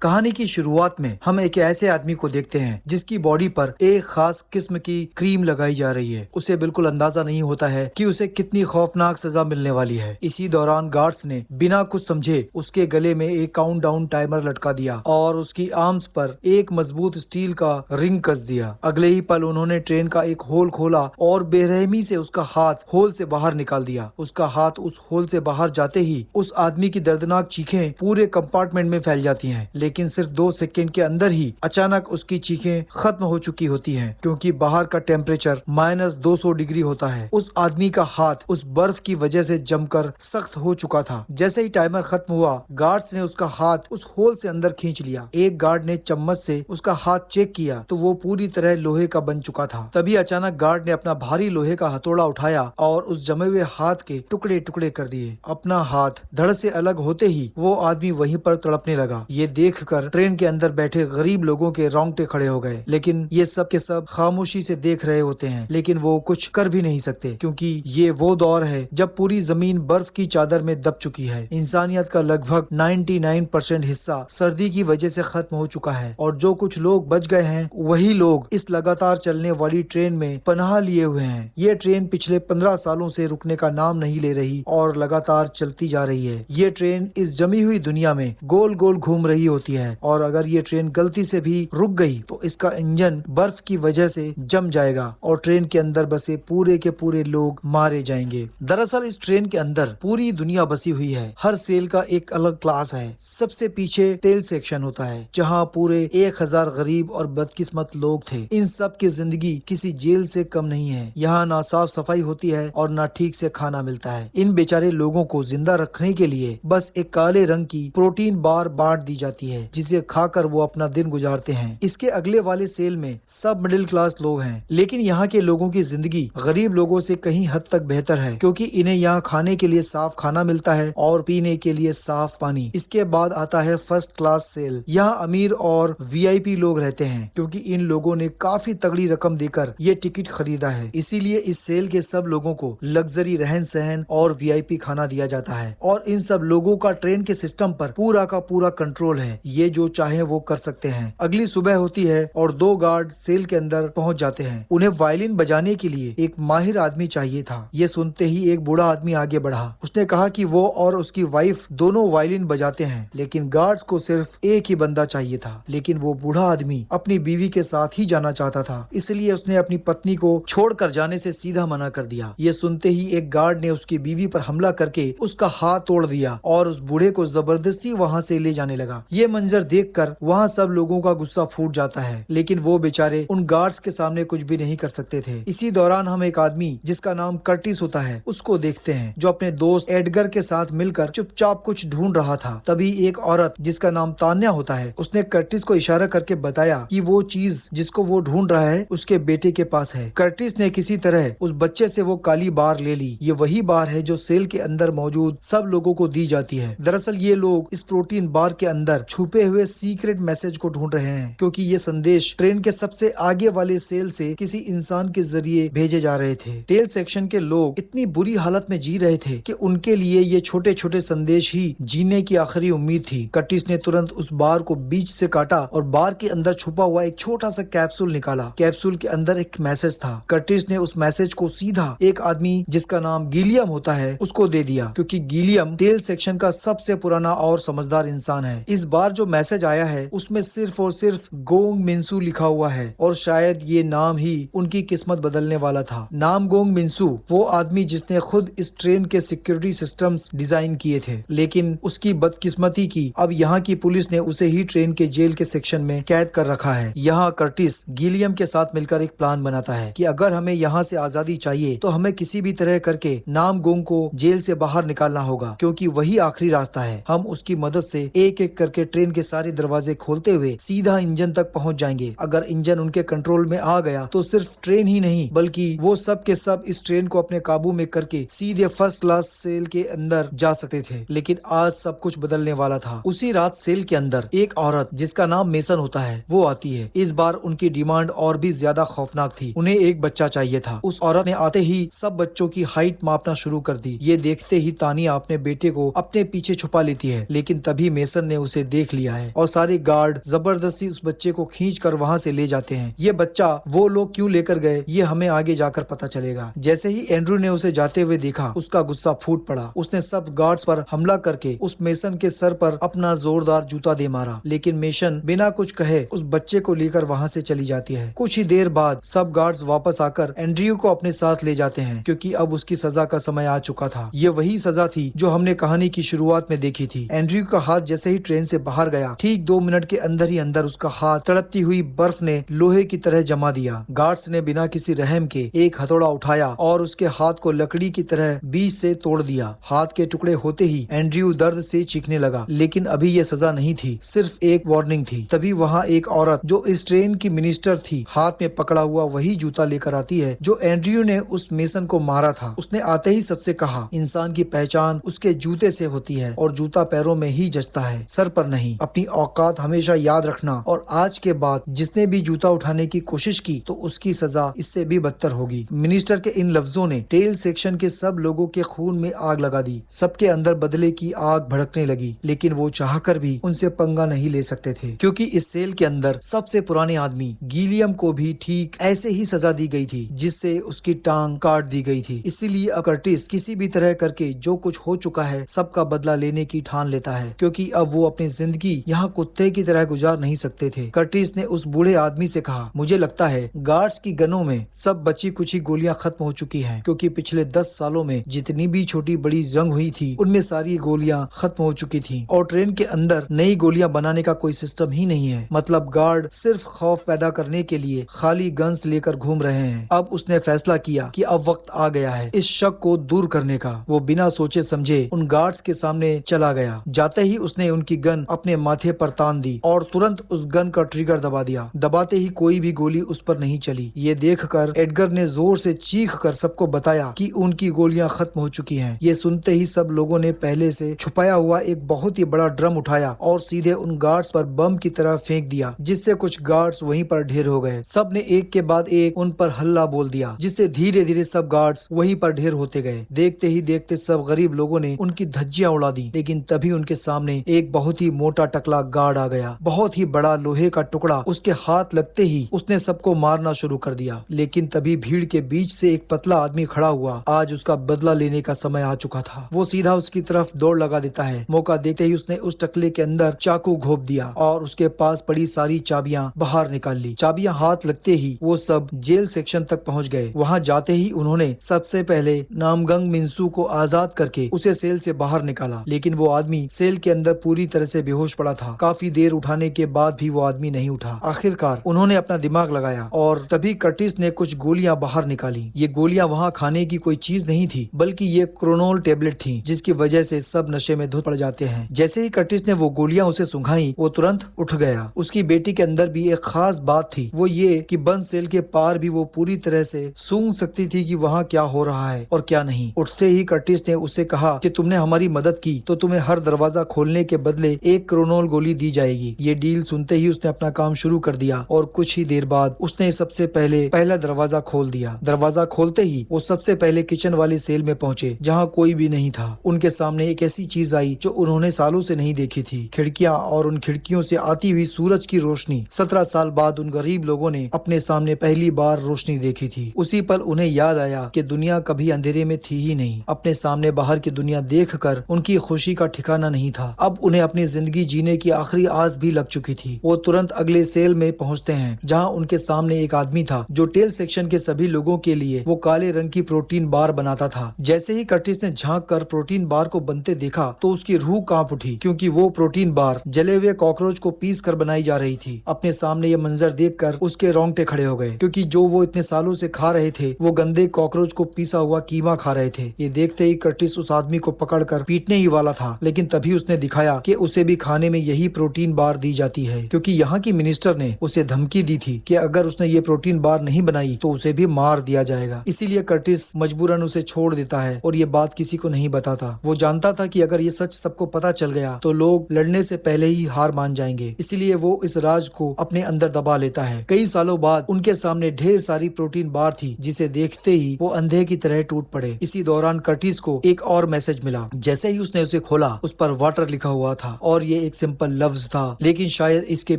कहानी की शुरुआत में हम एक ऐसे आदमी को देखते हैं जिसकी बॉडी पर एक खास किस्म की क्रीम लगाई जा रही है। उसे बिल्कुल अंदाजा नहीं होता है कि उसे कितनी खौफनाक सजा मिलने वाली है। इसी दौरान गार्ड्स ने बिना कुछ समझे उसके गले में एक काउंटडाउन टाइमर लटका दिया और उसकी आर्म्स पर एक मजबूत स्टील का रिंग कस दिया। अगले ही पल उन्होंने ट्रेन का एक होल खोला और बेरहमी से उसका हाथ होल से बाहर निकाल दिया। उसका हाथ उस होल से बाहर जाते ही उस आदमी की दर्दनाक चीखें पूरे कंपार्टमेंट में फैल जाती हैं। लेकिन सिर्फ 2 सेकंड के अंदर ही अचानक उसकी चीखें खत्म हो चुकी होती हैं, क्योंकि बाहर का टेम्परेचर -200 डिग्री होता है। उस आदमी का हाथ उस बर्फ की वजह से जमकर सख्त हो चुका था। जैसे ही टाइमर खत्म हुआ, गार्ड्स ने उसका हाथ उस होल से अंदर खींच लिया। एक गार्ड ने चम्मच से उसका हाथ चेक किया तो वो पूरी तरह लोहे का बन चुका था। तभी अचानक गार्ड ने अपना भारी लोहे का हथौड़ा उठाया और उस जमे हुए हाथ के टुकड़े टुकड़े कर दिए। अपना हाथ धड़ से अलग होते ही वो आदमी वहीं पर तड़पने लगा। ये देखकर ट्रेन के अंदर बैठे गरीब लोगों के रोंगटे खड़े हो गए, लेकिन ये सब के सब खामोशी से देख रहे होते हैं। लेकिन वो कुछ कर भी नहीं सकते, क्योंकि ये वो दौर है जब पूरी जमीन बर्फ की चादर में दब चुकी है। इंसानियत का लगभग 99% हिस्सा सर्दी की वजह से खत्म हो चुका है और जो कुछ लोग बच गए हैं वही लोग इस लगातार चलने वाली ट्रेन में पनाह लिए हुए हैं। ये ट्रेन पिछले 15 सालों से रुकने का नाम नहीं ले रही और लगातार चलती जा रही है। ये ट्रेन इस जमी हुई दुनिया में गोल गोल घूम रही होती है और अगर ये ट्रेन गलती से भी रुक गई तो इसका इंजन बर्फ की वजह से जम जाएगा और ट्रेन के अंदर बसे पूरे के पूरे लोग मारे जाएंगे। दरअसल इस ट्रेन के अंदर पूरी दुनिया बसी हुई है। हर सेल का एक अलग क्लास है। सबसे पीछे टेल सेक्शन होता है, जहाँ पूरे 1000 गरीब और बदकिस्मत लोग थे। इन सब की जिंदगी किसी जेल से कम नहीं है। यहाँ ना साफ सफाई होती है और ना ठीक से खाना मिलता है। इन बेचारे लोगों को जिंदा रखने के लिए बस एक काले रंग की प्रोटीन बार बांट दी जाती है, जिसे खाकर वो अपना दिन गुजारते हैं। इसके अगले वाले सेल में सब मिडिल क्लास लोग हैं, लेकिन यहाँ के लोगों की जिंदगी गरीब लोगों से कहीं हद तक बेहतर है, क्योंकि इन्हें यहाँ खाने के लिए साफ खाना मिलता है और पीने के लिए साफ पानी। इसके बाद आता है फर्स्ट क्लास सेल। यहाँ अमीर और VIP लोग रहते हैं, क्योंकि इन लोगों ने काफी तगड़ी रकम देकर ये टिकट खरीदा है। इसीलिए इस सेल के सब लोगों को लग्जरी रहन सहन और VIP खाना दिया जाता है और इन सब लोगों का ट्रेन के सिस्टम पर पूरा का पूरा कंट्रोल है। ये जो चाहे वो कर सकते हैं। अगली सुबह होती है और 2 गार्ड सेल के अंदर पहुंच जाते हैं। उन्हें वायलिन बजाने के लिए एक माहिर आदमी चाहिए था। ये सुनते ही एक बूढ़ा आदमी आगे बढ़ा। उसने कहा कि वो और उसकी वाइफ दोनों वायलिन बजाते हैं, लेकिन गार्ड्स को सिर्फ एक ही बंदा चाहिए था। लेकिन वो बूढ़ा आदमी अपनी बीवी के साथ ही जाना चाहता था, इसलिए उसने अपनी पत्नी को छोड़कर जाने से सीधा मना कर दिया। ये सुनते ही एक गार्ड ने उसकी बीवी पर हमला करके उसका हाथ तोड़ दिया और उस बूढ़े को जबरदस्ती वहाँ से ले जाने लगा। ये मंजर देखकर वहाँ सब लोगों का गुस्सा फूट जाता है, लेकिन वो बेचारे उन गार्ड्स के सामने कुछ भी नहीं कर सकते थे। इसी दौरान हम एक आदमी जिसका नाम कर्टिस होता है उसको देखते हैं, जो अपने दोस्त एडगर के साथ मिलकर चुपचाप कुछ ढूंढ रहा था। तभी एक औरत जिसका नाम तान्या होता है, उसने कर्टिस को इशारा करके बताया कि वो चीज जिसको वो ढूंढ रहा है उसके बेटे के पास है। कर्टिस ने किसी तरह उस बच्चे से वो काली बार ले ली। ये वही बार है जो सेल के अंदर मौजूद सब लोगों को दी जाती है। दरअसल ये लोग इस प्रोटीन बार के अंदर छुपे हुए सीक्रेट मैसेज को ढूंढ रहे हैं, क्योंकि ये संदेश ट्रेन के सबसे आगे वाले सेल से किसी इंसान के जरिए भेजे जा रहे थे। टेल सेक्शन के लोग इतनी बुरी हालत में जी रहे थे कि उनके लिए ये छोटे छोटे संदेश ही जीने की आखिरी उम्मीद थी। कर्टिस ने तुरंत उस बार को बीच से काटा और बार के अंदर छुपा हुआ एक छोटा सा कैप्सूल निकाला। कैप्सूल के अंदर एक मैसेज था। कर्टिस ने उस मैसेज को सीधा एक आदमी जिसका नाम गिलियम होता है उसको दे दिया, क्योंकि गिलियम टेल सेक्शन का सबसे पुराना और समझदार इंसान है। इस बार जो मैसेज आया है उसमें सिर्फ और सिर्फ गोंग मिन्सू लिखा हुआ है और शायद ये नाम ही उनकी किस्मत बदलने वाला था। नाम गोंग मिन्सू, वो आदमी जिसने खुद इस ट्रेन के सिक्योरिटी सिस्टम्स डिजाइन किए थे, लेकिन उसकी बदकिस्मती की अब यहाँ की पुलिस ने उसे ही ट्रेन के जेल के सेक्शन में कैद कर रखा है। यहाँ कर्टिस गिलियम के साथ मिलकर एक प्लान बनाता है कि अगर हमें यहाँ से आजादी चाहिए तो हमें किसी भी तरह करके नाम गोंग को जेल से बाहर निकालना होगा, क्योंकि वही आखिरी रास्ता है। हम उसकी मदद से एक एक करके ट्रेन के सारे दरवाजे खोलते हुए सीधा इंजन तक पहुंच जाएंगे। अगर इंजन उनके कंट्रोल में आ गया तो सिर्फ ट्रेन ही नहीं बल्कि वो सब के सब इस ट्रेन को अपने काबू में करके सीधे फर्स्ट क्लास सेल के अंदर जा सकते थे। लेकिन आज सब कुछ बदलने वाला था। उसी रात सेल के अंदर एक औरत जिसका नाम मेसन होता है वो आती है। इस बार उनकी डिमांड और भी ज्यादा खौफनाक थी। उन्हें एक बच्चा चाहिए था। उस औरत ने आते ही सब बच्चों की हाइट मापना शुरू कर दी। ये देखते ही तानिया अपने बेटे को अपने पीछे छुपा लेती है, लेकिन तभी मेसन ने उसे देख देख लिया है और सारे गार्ड जबरदस्ती उस बच्चे को खींच कर वहाँ से ले जाते हैं। ये बच्चा वो लोग क्यों लेकर गए ये हमें आगे जाकर पता चलेगा। जैसे ही एंड्रू ने उसे जाते हुए देखा उसका गुस्सा फूट पड़ा। उसने सब गार्ड्स पर हमला करके उस मेसन के सर पर अपना जोरदार जूता दे मारा, लेकिन मेसन बिना कुछ कहे उस बच्चे को लेकर वहाँ से चली जाती है। कुछ ही देर बाद सब गार्ड्स वापस आकर एंड्रयू को अपने साथ ले जाते हैं क्योंकि अब उसकी सजा का समय आ चुका था। ये वही सजा थी जो हमने कहानी की शुरुआत में देखी थी। एंड्रयू का हाथ जैसे ही ट्रेन से बाहर गया, ठीक 2 मिनट के अंदर ही अंदर उसका हाथ तड़पती हुई बर्फ ने लोहे की तरह जमा दिया। गार्ड्स ने बिना किसी रहम के एक हथौड़ा उठाया और उसके हाथ को लकड़ी की तरह बीच से तोड़ दिया। हाथ के टुकड़े होते ही एंड्रयू दर्द से चीखने लगा, लेकिन अभी ये सजा नहीं थी, सिर्फ एक वार्निंग थी। तभी वहाँ एक औरत जो इस ट्रेन की मिनिस्टर थी, हाथ में पकड़ा हुआ वही जूता लेकर आती है जो एंड्रयू ने उस मेसन को मारा था। उसने आते ही सबसे कहा, इंसान की पहचान उसके जूते से होती है और जूता पैरों में ही जचता है, सर पर नहीं। अपनी औकात हमेशा याद रखना और आज के बाद जिसने भी जूता उठाने की कोशिश की तो उसकी सजा इससे भी बदतर होगी। मिनिस्टर के इन लफ्जों ने टेल सेक्शन के सब लोगों के खून में आग लगा दी। सबके अंदर बदले की आग भड़कने लगी, लेकिन वो चाहकर भी उनसे पंगा नहीं ले सकते थे क्योंकि इस सेल के अंदर सबसे पुराने आदमी गिलियम को भी ठीक ऐसे ही सजा दी गई थी जिससे उसकी टांग काट दी गई थी। इसीलिए अब कर्टिस किसी भी तरह करके जो कुछ हो चुका है सबका बदला लेने की ठान लेता है क्योंकि अब वो अपनी जिंदगी यहाँ कुत्ते की तरह गुजार नहीं सकते थे। कर्टिस ने उस बूढ़े आदमी से कहा, मुझे लगता है गार्ड्स की गनों में सब बची कुछ गोलियां खत्म हो चुकी हैं क्योंकि पिछले 10 सालों में जितनी भी छोटी बड़ी जंग हुई थी उनमें सारी गोलियां खत्म हो चुकी थी और ट्रेन के अंदर नई गोलियां बनाने का कोई सिस्टम ही नहीं है। मतलब गार्ड सिर्फ खौफ पैदा करने के लिए खाली गन्स लेकर घूम रहे हैं। अब उसने फैसला किया कि अब वक्त आ गया है इस शक को दूर करने का। वो बिना सोचे समझे उन गार्ड्स के सामने चला गया। जाते ही उसने उनकी गन अपने माथे पर तान दी और तुरंत उस गन का ट्रिगर दबा दिया। दबाते ही कोई भी गोली उस पर नहीं चली। ये देखकर एडगर ने जोर से चीख कर सबको बताया कि उनकी गोलियां खत्म हो चुकी हैं। ये सुनते ही सब लोगों ने पहले से छुपाया हुआ एक बहुत ही बड़ा ड्रम उठाया और सीधे उन गार्ड्स पर बम की तरह फेंक दिया, जिससे कुछ गार्ड्स वहीं पर ढेर हो गए। सब ने एक के बाद एक उन पर हल्ला बोल दिया, जिससे धीरे धीरे सब गार्ड्स वहीं पर ढेर होते गए। देखते ही देखते सब गरीब लोगों ने उनकी धज्जियां उड़ा दी, लेकिन तभी उनके सामने एक बहुत ही मोटा टकला गार्ड आ गया। बहुत ही बड़ा लोहे का टुकड़ा उसके हाथ लगते ही उसने सबको मारना शुरू कर दिया। लेकिन तभी भीड़ के बीच से एक पतला आदमी खड़ा हुआ। आज उसका बदला लेने का समय आ चुका था। वो सीधा उसकी तरफ दौड़ लगा देता है। मौका देखते ही उसने उस टकले के अंदर चाकू घोंप दिया और उसके पास पड़ी सारी चाबियां बाहर निकाल ली। चाबियां हाथ लगते ही वो सब जेल सेक्शन तक पहुंच गए। वहां जाते ही उन्होंने सबसे पहले नामगंग मिंसू को आजाद करके उसे सेल से बाहर निकाला, लेकिन वो आदमी सेल के अंदर पूरी तरह से बेहोश पड़ा था। काफी देर उठाने के बाद भी वो आदमी नहीं उठा। आखिरकार उन्होंने अपना दिमाग लगाया और तभी कर्टिस ने कुछ गोलियां बाहर निकाली। ये गोलियां वहाँ खाने की कोई चीज नहीं थी, बल्कि ये क्रोनोल टेबलेट थी, जिसकी वजह से सब नशे में धुत पड़ जाते हैं। जैसे ही कर्टिस ने वो गोलियां उसे सुंघाई, वो तुरंत उठ गया। उसकी बेटी के अंदर भी एक खास बात थी, वो ये कि बंद सेल के पार भी वो पूरी तरह से सूंघ सकती थी कि वहाँ क्या हो रहा है और क्या नहीं। उठते ही कर्टिस ने उससे कहा कि तुमने हमारी मदद की तो तुम्हें हर दरवाजा खोलने के बदले एक क्रोनोल गोली दी जाएगी। ये डील सुनते ही उसने अपना काम शुरू कर दिया और कुछ ही देर बाद उसने सबसे पहले पहला दरवाजा खोल दिया। दरवाजा खोलते ही वो सबसे पहले किचन वाली सेल में पहुंचे, जहाँ कोई भी नहीं था। उनके सामने एक ऐसी चीज आई जो उन्होंने सालों से नहीं देखी थी। खिड़कियां और उन खिड़कियों से आती हुई सूरज की रोशनी। 17 साल बाद उन गरीब लोगों ने अपने सामने पहली बार रोशनी देखी थी। उसी पल उन्हें याद आया कि दुनिया कभी अंधेरे में थी ही नहीं। अपने सामने बाहर की दुनिया देखकर उनकी खुशी का ठिकाना नहीं था। अब उन्हें अपनी जिंदगी जीने की आखिरी आस भी लग चुकी थी। वो तुरंत अगले सेल में पहुंचते हैं, जहां उनके सामने एक आदमी था जो टेल सेक्शन के सभी लोगों के लिए वो काले रंग की प्रोटीन बार बनाता था। जैसे ही कर्टिस ने झांक कर प्रोटीन बार को बनते देखा तो उसकी रूह कांप उठी, क्योंकि वो प्रोटीन बार जले हुए कॉकरोच को पीस कर बनाई जा रही थी। अपने सामने ये मंजर देखकर उसके रोंगटे खड़े हो गए, क्योंकि जो वो इतने सालों से खा रहे थे वो गंदे कॉकरोच को पीसा हुआ कीमा खा रहे थे। ये देखते ही कर्टिस उस आदमी को पकड़कर पीटने ही वाला था, लेकिन तभी उसने दिखाया कि उसे भी खाने में यही प्रोटीन बार दी जाती है, क्योंकि यहाँ की मिनिस्टर ने उसे धमकी दी थी कि अगर उसने ये प्रोटीन बार नहीं बनाई तो उसे भी मार दिया जाएगा। इसीलिए कर्टिस मजबूरन उसे छोड़ देता है और ये बात किसी को नहीं बताता। वो जानता था कि अगर ये सच सबको पता चल गया तो लोग लड़ने से पहले ही हार मान जाएंगे। इसलिए वो इस राज को अपने अंदर दबा लेता है। कई सालों बाद उनके सामने ढेर सारी प्रोटीन बार थी, जिसे देखते ही वो अंधे की तरह टूट पड़े। इसी दौरान कर्टिस को एक और मैसेज मिला। जैसे ही उसने उसे खोला, उस पर वाटर लिखा हुआ था और ये ये एक सिंपल लफ्ज था, लेकिन शायद इसके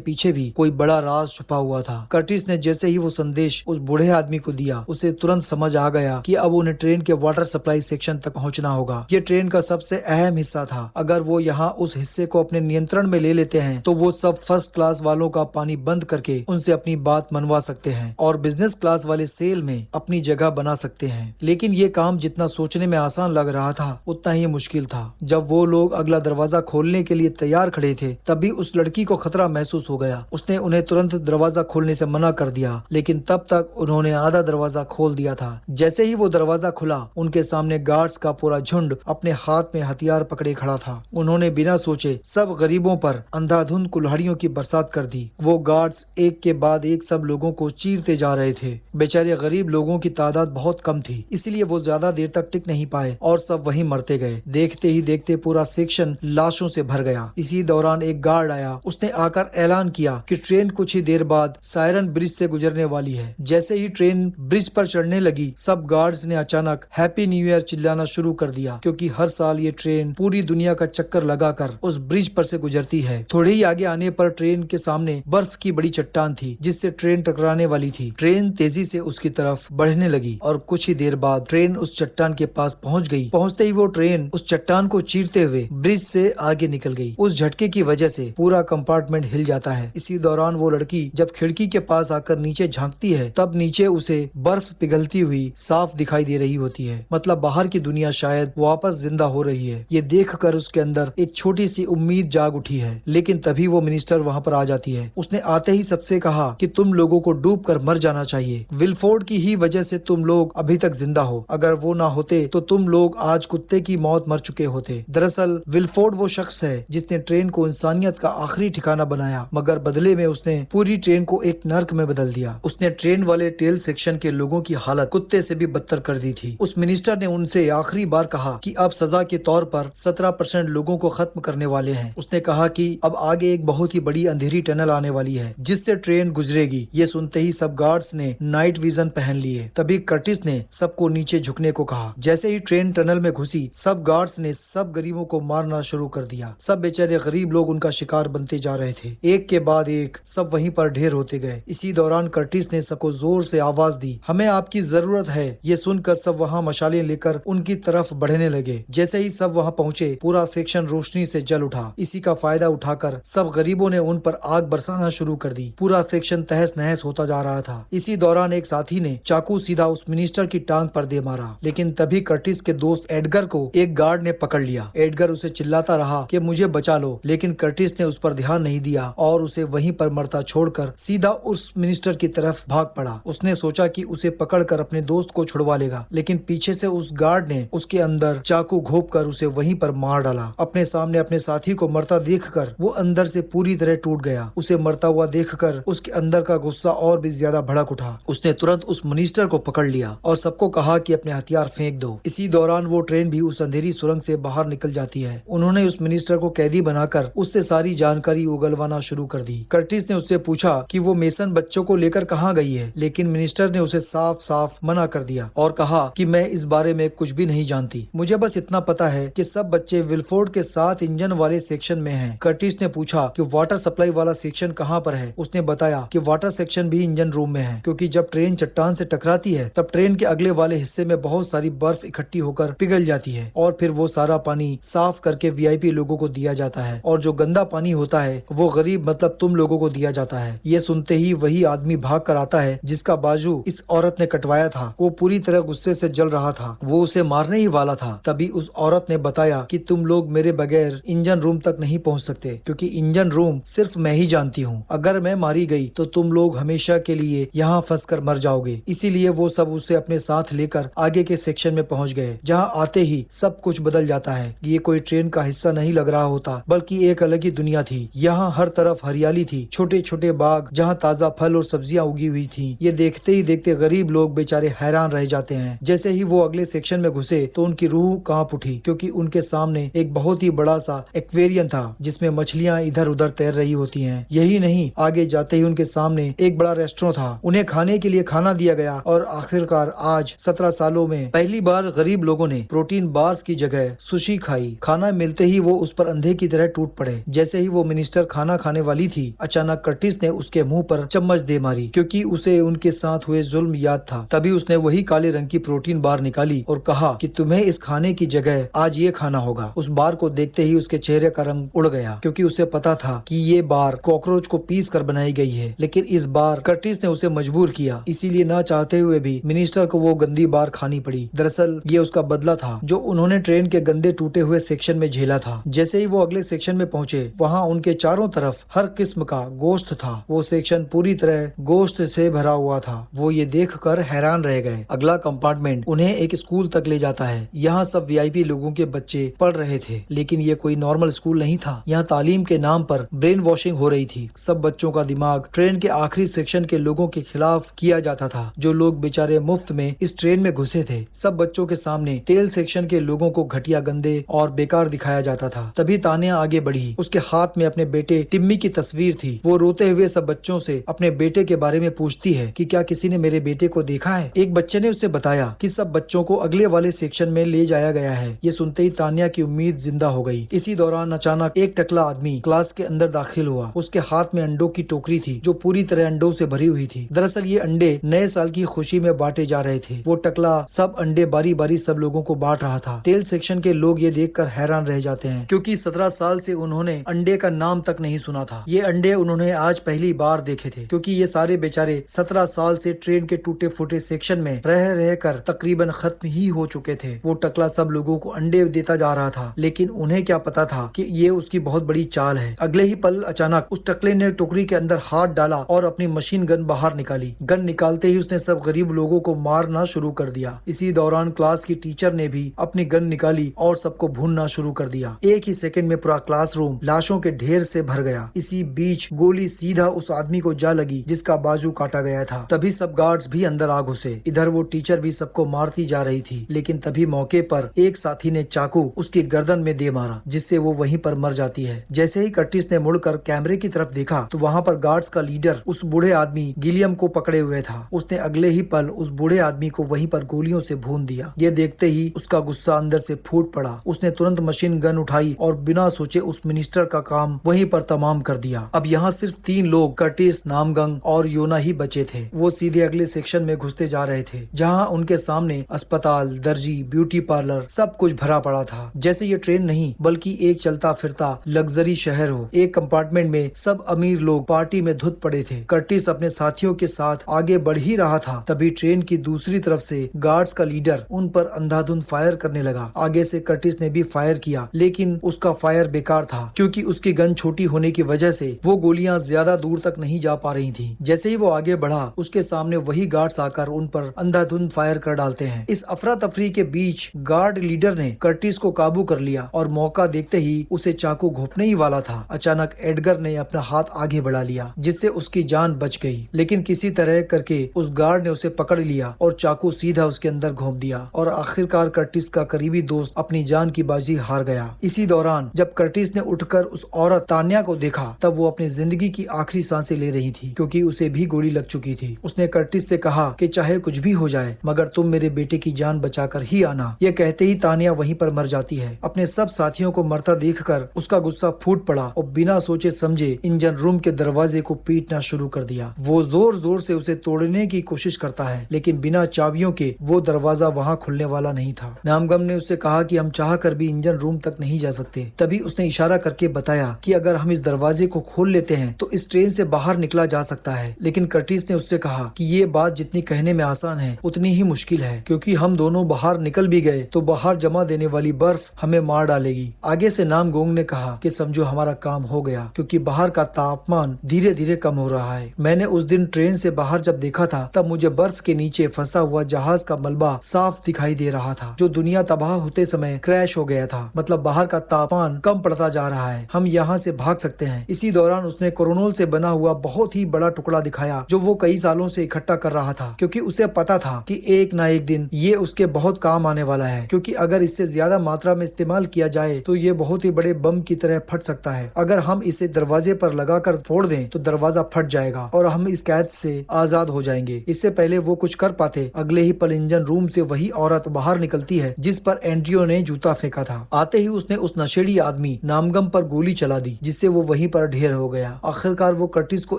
पीछे भी कोई बड़ा राज छुपा हुआ था। कर्टिस ने जैसे ही वो संदेश उस बूढ़े आदमी को दिया, उसे तुरंत समझ आ गया कि अब उन्हें ट्रेन के वाटर सप्लाई सेक्शन तक पहुंचना होगा। ये ट्रेन का सबसे अहम हिस्सा था। अगर वो यहाँ उस हिस्से को अपने नियंत्रण में ले लेते हैं तो वो सब फर्स्ट क्लास वालों का पानी बंद करके उनसे अपनी बात मनवा सकते हैं और बिजनेस क्लास वाले सेल में अपनी जगह बना सकते हैं। लेकिन ये काम जितना सोचने में आसान लग रहा था उतना ही मुश्किल था। जब वो लोग अगला दरवाजा खोलने के लिए तैयार खड़े थे तभी उस लड़की को खतरा महसूस हो गया। उसने उन्हें तुरंत दरवाजा खोलने से मना कर दिया, लेकिन तब तक उन्होंने आधा दरवाजा खोल दिया था। जैसे ही वो दरवाजा खुला, उनके सामने गार्ड्स का पूरा झुंड अपने हाथ में हथियार पकड़े खड़ा था। उन्होंने बिना सोचे सब गरीबों पर अंधाधुंध कुल्हाड़ियों की बरसात कर दी। वो गार्ड्स एक के बाद एक सब लोगों को चीरते जा रहे थे। बेचारे गरीब लोगों की तादाद बहुत कम थी, इसलिए वो ज्यादा देर तक टिक नहीं पाए और सब वहीं मरते गए। देखते ही देखते पूरा सेक्शन लाशों से भर गया। इसी दौरान एक गार्ड आया। उसने आकर ऐलान किया कि ट्रेन कुछ ही देर बाद सायरन ब्रिज से गुजरने वाली है। जैसे ही ट्रेन ब्रिज पर चढ़ने लगी, सब गार्ड्स ने अचानक हैप्पी न्यू ईयर चिल्लाना शुरू कर दिया, क्योंकि हर साल ये ट्रेन पूरी दुनिया का चक्कर लगाकर उस ब्रिज पर से गुजरती है। थोड़े ही आगे आने पर ट्रेन के सामने बर्फ की बड़ी चट्टान थी, जिससे ट्रेन टकराने वाली थी। ट्रेन तेजी से उसकी तरफ बढ़ने लगी और कुछ ही देर बाद ट्रेन उस चट्टान के पास पहुंच गई। पहुंचते ही वो ट्रेन उस चट्टान को चीरते हुए ब्रिज से आगे निकल गई। उस झटके की वजह से पूरा कंपार्टमेंट हिल जाता है। इसी दौरान वो लड़की जब खिड़की के पास आकर नीचे झांकती है, तब नीचे उसे बर्फ पिघलती हुई साफ दिखाई दे रही होती है। मतलब बाहर की दुनिया शायद वापस जिंदा हो रही है। ये देखकर उसके अंदर एक छोटी सी उम्मीद जाग उठी है। लेकिन तभी वो मिनिस्टर वहाँ पर आ जाती है। उसने आते ही सबसे कहा कि तुम लोगों को डूब कर मर जाना चाहिए। विलफोर्ड की ही वजह से तुम लोग अभी तक जिंदा हो। अगर वो ना होते तो तुम लोग आज कुत्ते की मौत मर चुके होते। दरअसल विलफोर्ड वो शख्स है जिसने ट्रेन को इंसानियत का आखिरी ठिकाना बनाया, मगर बदले में उसने पूरी ट्रेन को एक नर्क में बदल दिया। उसने ट्रेन वाले टेल सेक्शन के लोगों की हालत कुत्ते से भी बदतर कर दी थी। उस मिनिस्टर ने उनसे आखिरी बार कहा कि अब सजा के तौर पर 17% लोगों को खत्म करने वाले हैं। उसने कहा कि अब आगे एक बहुत ही बड़ी अंधेरी टनल आने वाली है जिससे ट्रेन गुजरेगी। ये सुनते ही सब गार्ड्स ने नाइट विजन पहन लिए। तभी कर्टिस ने सबको नीचे झुकने को कहा। जैसे ही ट्रेन टनल में घुसी, सब गार्ड्स ने सब गरीबों को मारना शुरू कर दिया। सब बेचारे गरीब लोग उनका शिकार बनते जा रहे थे। एक के बाद एक सब वहीं पर ढेर होते गए। इसी दौरान कर्टिस ने सबको जोर से आवाज दी, हमें आपकी जरूरत है। ये सुनकर सब वहाँ मशालें लेकर उनकी तरफ बढ़ने लगे। जैसे ही सब वहाँ पहुँचे, पूरा सेक्शन रोशनी से जल उठा। इसी का फायदा उठाकर सब गरीबों ने उन पर आग बरसाना शुरू कर दी। पूरा सेक्शन तहस नहस होता जा रहा था। इसी दौरान एक साथी ने चाकू सीधा उस मिनिस्टर की टांग पर दे मारा, लेकिन तभी कर्टिस के दोस्त एडगर को एक गार्ड ने पकड़ लिया। एडगर उसे चिल्लाता रहा कि मुझे बचा लो, लेकिन कर्टिस ने उस पर ध्यान नहीं दिया और उसे वहीं पर मरता छोड़कर सीधा उस मिनिस्टर की तरफ भाग पड़ा। उसने सोचा कि उसे पकड़कर अपने दोस्त को छुड़वा लेगा, लेकिन पीछे से उस गार्ड ने उसके अंदर चाकू घोंपकर उसे वहीं पर मार डाला। अपने सामने अपने साथी को मरता देखकर वो अंदर से पूरी तरह टूट गया। उसे मरता हुआ देखकर उसके अंदर का गुस्सा और भी ज्यादा भड़क उठा। उसने तुरंत उस मिनिस्टर को पकड़ लिया और सबको कहा कि अपने हथियार फेंक दो। इसी दौरान वो ट्रेन भी उस अंधेरी सुरंग से बाहर निकल जाती है। उन्होंने उस मिनिस्टर को कैदी बनाकर उससे सारी जानकारी उगलवाना शुरू कर दी। कर्टिस ने उससे पूछा कि वो मेसन बच्चों को लेकर कहाँ गई है, लेकिन मिनिस्टर ने उसे साफ साफ मना कर दिया और कहा कि मैं इस बारे में कुछ भी नहीं जानती। मुझे बस इतना पता है कि सब बच्चे विलफोर्ड के 7 इंजन वाले सेक्शन में हैं। कर्टिस ने पूछा कि वाटर सप्लाई वाला सेक्शन कहाँ पर है। उसने बताया कि वाटर सेक्शन भी इंजन रूम में है, क्योंकि जब ट्रेन चट्टान से टकराती है तब ट्रेन के अगले वाले हिस्से में बहुत सारी बर्फ इकट्ठी होकर पिघल जाती है और फिर वो सारा पानी साफ करके वीआईपी लोगों को दिया जाता है और जो गंदा पानी होता है वो गरीब मतलब तुम लोगों को दिया जाता है। ये सुनते ही वही आदमी भाग कर आता है जिसका बाजू इस औरत ने कटवाया था। वो पूरी तरह गुस्से से जल रहा था। वो उसे मारने ही वाला था। तभी उस औरत ने बताया कि तुम लोग मेरे बगैर इंजन रूम तक नहीं पहुंच सकते, क्योंकि इंजन रूम सिर्फ मैं ही जानती हूँ। अगर मैं मारी गई तो तुम लोग हमेशा के लिए यहाँ फंस कर मर जाओगे। इसीलिए वो सब उसे अपने साथ लेकर आगे के सेक्शन में पहुँच गए, जहाँ आते ही सब कुछ बदल जाता है। ये कोई ट्रेन का हिस्सा नहीं लग रहा होता, बल्कि एक अलग ही दुनिया थी। यहाँ हर तरफ हरियाली थी, छोटे छोटे बाग जहाँ ताजा फल और सब्जियाँ उगी हुई थी। ये देखते ही देखते गरीब लोग बेचारे हैरान रह जाते हैं। जैसे ही वो अगले सेक्शन में घुसे तो उनकी रूह कांप उठी, क्योंकि उनके सामने एक बहुत ही बड़ा सा एक्वेरियम था जिसमें मछलियाँ इधर उधर तैर रही होती हैं। यही नहीं, आगे जाते ही उनके सामने एक बड़ा रेस्टोरेंट था। उन्हें खाने के लिए खाना दिया गया और आखिरकार आज 17 सालों में पहली बार गरीब लोगों ने प्रोटीन बार्स की जगह सुशी खाई। खाना मिलते ही वो उस पर अंधे की तरह टूट पड़े। जैसे ही वो मिनिस्टर खाना खाने वाली थी, अचानक कर्टिस ने उसके मुंह पर चम्मच दे मारी, क्योंकि उसे उनके साथ हुए जुल्म याद था। तभी उसने वही काले रंग की प्रोटीन बार निकाली और कहा कि तुम्हें इस खाने की जगह आज ये खाना होगा। उस बार को देखते ही उसके चेहरे का रंग उड़ गया, क्योंकि उसे पता था कि ये बार कॉकरोच को पीस कर बनाई गई है। लेकिन इस बार कर्टिस ने उसे मजबूर किया, इसीलिए ना चाहते हुए भी मिनिस्टर को वो गंदी बार खानी पड़ी। दरअसल ये उसका बदला था जो उन्होंने ट्रेन के गंदे टूटे हुए सेक्शन में झेला था। जैसे ही वो अगले सेक्शन में पहुंचे, वहाँ उनके चारों तरफ हर किस्म का गोश्त था। वो सेक्शन पूरी तरह गोश्त से भरा हुआ था। वो ये देखकर हैरान रह गए। अगला कंपार्टमेंट उन्हें एक स्कूल तक ले जाता है। यहाँ सब वीआईपी लोगों के बच्चे पढ़ रहे थे, लेकिन ये कोई नॉर्मल स्कूल नहीं था। यहाँ तालीम के नाम पर ब्रेन वॉशिंग हो रही थी। सब बच्चों का दिमाग ट्रेन के आखिरी सेक्शन के लोगों के खिलाफ किया जाता था, जो लोग बेचारे मुफ्त में इस ट्रेन में घुसे थे। सब बच्चों के सामने टेल सेक्शन के लोगों को घटिया, गंदे और बेकार दिखाया जाता था। तभी तानिया आगे बढ़ी। उसके हाथ में अपने बेटे टिम्मी की तस्वीर थी। वो रोते हुए सब बच्चों से अपने बेटे के बारे में पूछती है कि क्या किसी ने मेरे बेटे को देखा है। एक बच्चे ने उसे बताया कि सब बच्चों को अगले वाले सेक्शन में ले जाया गया है। ये सुनते ही तानिया की उम्मीद जिंदा हो गई। इसी दौरान अचानक एक टकला आदमी क्लास के अंदर दाखिल हुआ। उसके हाथ में अंडों की टोकरी थी, जो पूरी तरह अंडों से भरी हुई थी। दरअसल ये अंडे नए साल की खुशी में बांटे जा रहे थे। वो टकला सब अंडे बारी बारी सब लोगों को बांट रहा था। टेल सेक्शन के लोग ये देखकर हैरान रह जाते हैं, क्योंकि 17 साल से उन्होंने अंडे का नाम तक नहीं सुना था। ये अंडे उन्होंने आज पहली बार देखे थे, क्योंकि ये सारे बेचारे 17 साल से ट्रेन के टूटे फूटे सेक्शन में रह रह कर तकरीबन खत्म ही हो चुके थे। वो टकला सब लोगों को अंडे देता जा रहा था, लेकिन उन्हें क्या पता था कि ये उसकी बहुत बड़ी चाल है। अगले ही पल अचानक उस टकले ने टोकरी के अंदर हाथ डाला और अपनी मशीन गन बाहर निकाली। गन निकालते ही उसने सब गरीब लोगों को मारना शुरू कर दिया। इसी दौरान क्लास की टीचर ने भी अपनी गन निकाली और सबको भूनना शुरू कर दिया। एक ही सेकंड में पूरा क्लासरूम लाशों के ढेर से भर गया। इसी बीच गोली सीधा उस आदमी को जा लगी जिसका बाजू काटा गया था। तभी सब गार्ड्स भी अंदर आ घुसे। इधर वो टीचर भी सबको मारती जा रही थी, लेकिन तभी मौके पर एक साथी ने चाकू उसकी गर्दन में दे मारा, जिससे वो वहीं पर मर जाती है। जैसे ही कर्टिस ने मुड़कर कैमरे की तरफ देखा तो वहाँ पर गार्ड्स का लीडर उस बूढ़े आदमी गिलियम को पकड़े हुए था। उसने अगले ही पल उस बूढ़े आदमी को वहीं पर गोलियों से भून दिया। ये देखते ही उसका गुस्सा अंदर से फूट पड़ा। उसने तुरंत मशीन गन उठाई और बिना सोचे उस मिनिस्टर का काम वहीं पर तमाम कर दिया। अब यहाँ सिर्फ 3 लोग, कर्टिस, नामगंग और योना ही बचे थे। वो सीधे अगले सेक्शन में घुसते जा रहे थे, जहाँ उनके सामने अस्पताल, दर्जी, ब्यूटी पार्लर सब कुछ भरा पड़ा था। जैसे ये ट्रेन नहीं बल्कि एक चलता फिरता लग्जरी शहर हो। एक कंपार्टमेंट में सब अमीर लोग पार्टी में धुत पड़े थे। कर्टिस अपने साथियों के साथ आगे बढ़ ही रहा था, तभी ट्रेन की दूसरी तरफ से गार्ड्स का लीडर उन पर अंधाधुंध फायर करने लगा। आगे से कर्टिस ने भी फायर किया, लेकिन उसका फायर बेकार था, क्योंकि उसकी गन छोटी होने की वजह से वो गोलियां ज्यादा दूर तक नहीं जा पा रही थी। जैसे ही वो आगे बढ़ा, उसके सामने वही गार्ड्स आकर उन पर अंधाधुंध फायर कर डालते हैं। इस अफरा तफरी के बीच गार्ड लीडर ने कर्टिस को काबू कर लिया और मौका देखते ही उसे चाकू घोंपने ही वाला था। अचानक एडगर ने अपना हाथ आगे बढ़ा लिया, जिससे उसकी जान बच गई। लेकिन किसी तरह करके उस गार्ड ने उसे पकड़ लिया और चाकू सीधा उसके अंदर घोंप दिया और आखिरकार कर्टिस का करीबी दोस्त अपनी जान की बाजी हार गया। इसी दौरान जब कर्टिस ने उठकर उस औरत तान्या को देखा, तब वो अपनी जिंदगी की आखिरी सांसें ले रही थी, क्योंकि उसे भी गोली लग चुकी थी। उसने कर्टिस से कहा कि चाहे कुछ भी हो जाए, मगर तुम मेरे बेटे की जान बचाकर ही आना। ये कहते ही तान्या वहीं पर मर जाती है। अपने सब साथियों को मरता देखकर उसका गुस्सा फूट पड़ा और बिना सोचे समझे इंजन रूम के दरवाजे को पीटना शुरू कर दिया। वो जोर जोर से उसे तोड़ने की कोशिश करता है, लेकिन बिना चाबियों के वो दरवाजा वहाँ खुलने वाला नहीं था। नामगम ने उससे कहा कि हम चाह कर भी इंजन रूम तक नहीं जा सकते। तभी उसने इशारा करके बताया कि अगर हम इस दरवाजे को खोल लेते हैं तो इस ट्रेन से बाहर निकला जा सकता है। लेकिन कर्टिस ने उससे कहा कि ये बात जितनी कहने में आसान है उतनी ही मुश्किल है, क्योंकि हम दोनों बाहर निकल भी गए तो बाहर जमा देने वाली बर्फ हमें मार डालेगी। आगे से नामगोंग ने कहा कि समझो हमारा काम हो गया, क्योंकि बाहर का तापमान धीरे धीरे कम हो रहा है। मैंने उस दिन ट्रेन से बाहर जब देखा था, तब मुझे बर्फ के नीचे फंसा हुआ जहाज का मलबा साफ दिखाई दे रहा था, जो दुनिया तबाह होते समय क्रैश हो गया था। मतलब बाहर का तापमान कम पड़ता जा रहा है, हम यहाँ से भाग सकते हैं। इसी दौरान उसने कोरोनोल से बना हुआ बहुत ही बड़ा टुकड़ा दिखाया, जो वो कई सालों से इकट्ठा कर रहा था, क्योंकि उसे पता था कि एक ना एक दिन ये उसके बहुत काम आने वाला है, क्योंकि अगर इससे ज्यादा मात्रा में इस्तेमाल किया जाए तो ये बहुत ही बड़े बम की तरह फट सकता है। अगर हम इसे दरवाजे पर लगाकर फोड़ दें तो दरवाजा फट जाएगा और हम इस कैद से आजाद हो जाएंगे। इससे पहले वो कुछ कर पाते, अगले ही पल इंजन रूम से वही औरत बाहर निकलती है जिस पर एंड्रियो ने जूता फेंका था। आते ही उसने उस नशेड़ी आदमी आदमी नामगम पर गोली चला दी, जिससे वो वहीं पर ढेर हो गया। आखिरकार वो कर्टिस को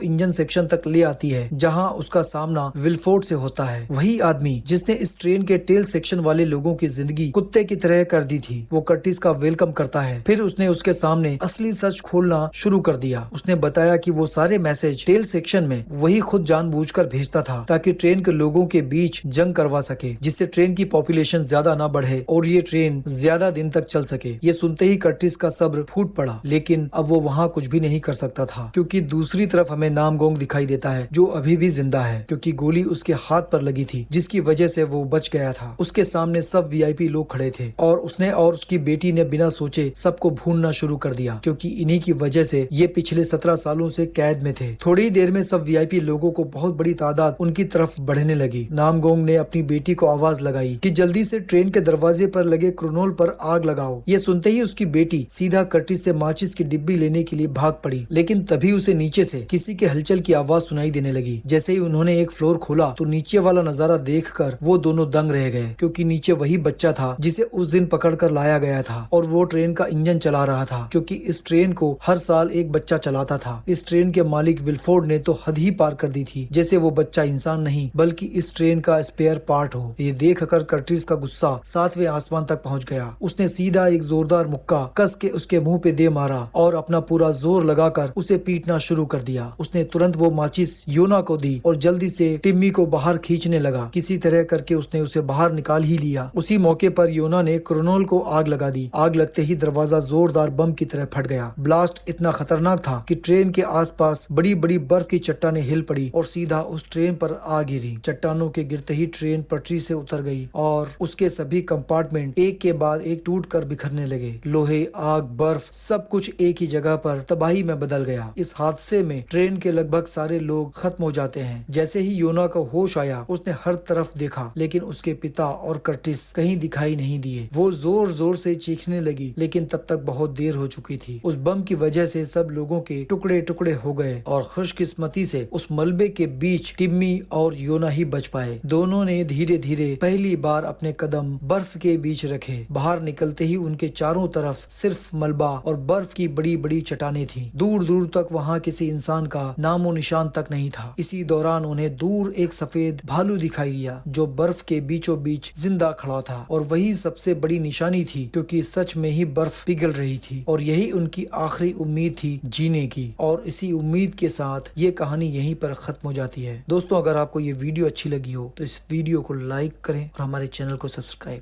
इंजन सेक्शन तक ले आती है, जहाँ उसका सामना विलफोर्ड से होता है। वही आदमी जिसने इस ट्रेन के टेल सेक्शन वाले लोगों की जिंदगी कुत्ते की तरह कर दी थी। वो कर्टिस का वेलकम करता है। फिर उसने उसके सामने असली सच खोलना शुरू कर दिया। उसने बताया कि वो सारे मैसेज टेल सेक्शन में वही खुद जानबूझकर भेजता था, ताकि ट्रेन के लोगों के बीच जंग करवा सके, जिससे ट्रेन की पॉपुलेशन ज्यादा ना बढ़े और ये ट्रेन ज्यादा दिन तक चल सके। ये सुनते ही कर्टिस का सब्र फूट पड़ा, लेकिन अब वो वहाँ कुछ भी नहीं कर सकता था, क्योंकि दूसरी तरफ हमें नामगोंग दिखाई देता है, जो अभी भी जिंदा है, क्योंकि गोली उसके हाथ पर लगी थी, जिसकी वजह से वो बच गया था। उसके सामने सब वीआईपी लोग खड़े थे और उसने और उसकी बेटी ने बिना सोचे सबको भूनना शुरू कर दिया, क्योंकि इन्हीं की वजह से ये पिछले 17 सालों से कैद में थे। थोड़ी देर में सब वीआईपी लोगों को बहुत बड़ी तादाद उनकी तरफ बढ़ने लगी। नामगोंग ने अपनी बेटी को आवाज लगाई कि जल्दी से ट्रेन के दरवाजे पर लगे क्रोनोल पर आग लगाओ। ये सुनते ही उसकी बेटी सीधा कर्टिस से माचिस की डिब्बी लेने के लिए भाग पड़ी, लेकिन तभी उसे नीचे से किसी के हलचल की आवाज सुनाई देने लगी। जैसे ही उन्होंने एक फ्लोर खोला तो नीचे वाला नजारा देखकर वो दोनों दंग रह गए, क्योंकि नीचे वही बच्चा था जिसे उस दिन पकड़कर लाया गया था और वो ट्रेन का इंजन चला रहा था, क्योंकि इस ट्रेन को हर साल एक बच्चा चलाता था। इस ट्रेन के मालिक विलफोर्ड ने तो हद ही पार कर दी थी, जैसे वो बच्चा इंसान नहीं बल्कि इस ट्रेन का स्पेयर पार्ट हो। ये देखकर कर्टिस का गुस्सा 7वें आसमान तक पहुंच गया। उसने सीधा एक जोरदार मुक्का कस के उसके मुंह पे दे मारा और अपना पूरा जोर लगाकर उसे पीटना शुरू कर दिया। उसने तुरंत वो माचिस योना को दी और जल्दी से टिम्मी को बाहर खींचने लगा। किसी तरह करके उसने उसे बाहर निकाल ही लिया। उसी मौके पर योना ने क्रोनोल को आग लगा दी। आग लगते ही दरवाजा जोरदार बम की तरह फट गया। ब्लास्ट इतना खतरनाक था कि ट्रेन के आसपास बड़ी बड़ी बर्फ की चट्टानें हिल पड़ी और सीधा उस ट्रेन पर आ गिरी। चट्टानों के गिरते ही ट्रेन पटरी से उतर गई और उसके सभी कंपार्टमेंट एक के बाद एक टूटकर बिखरने लगे। लोहे, आग, बर्फ सब कुछ एक ही जगह पर तबाही में बदल गया। इस हादसे में ट्रेन के लगभग सारे लोग खत्म हो जाते हैं। जैसे ही योना को होश आया, उसने हर तरफ देखा, लेकिन उसके पिता और कर्टिस कहीं दिखाई नहीं दिए। वो जोर जोर से चीखने लगी, लेकिन तब तक बहुत देर हो चुकी थी। उस बम की वजह से सब लोगों के टुकड़े टुकड़े हो गए और खुशकिस्मती से उस मलबे के बीच टिम्मी और योना ही बच पाए। दोनों ने धीरे धीरे पहली बार अपने कदम बर्फ के बीच रखे। बाहर निकलते ही उनके चारों तरफ सिर्फ मलबा और बर्फ की बड़ी बड़ी चट्टानें थी। दूर दूर तक वहाँ किसी इंसान का नामो निशान तक नहीं था। इसी दौरान उन्हें दूर एक सफेद भालू दिखाई दिया, जो बर्फ के बीचों बीच जिंदा खड़ा था, और वही सबसे बड़ी निशानी थी, क्योंकि सच में ही बर्फ पिघल रही थी और यही उनकी आखिरी उम्मीद थी जीने की। और इसी उम्मीद के साथ ये कहानी यहीं पर खत्म हो जाती है। दोस्तों, अगर आपको ये वीडियो अच्छी लगी हो तो इस वीडियो को लाइक करें और हमारे चैनल को सब्सक्राइब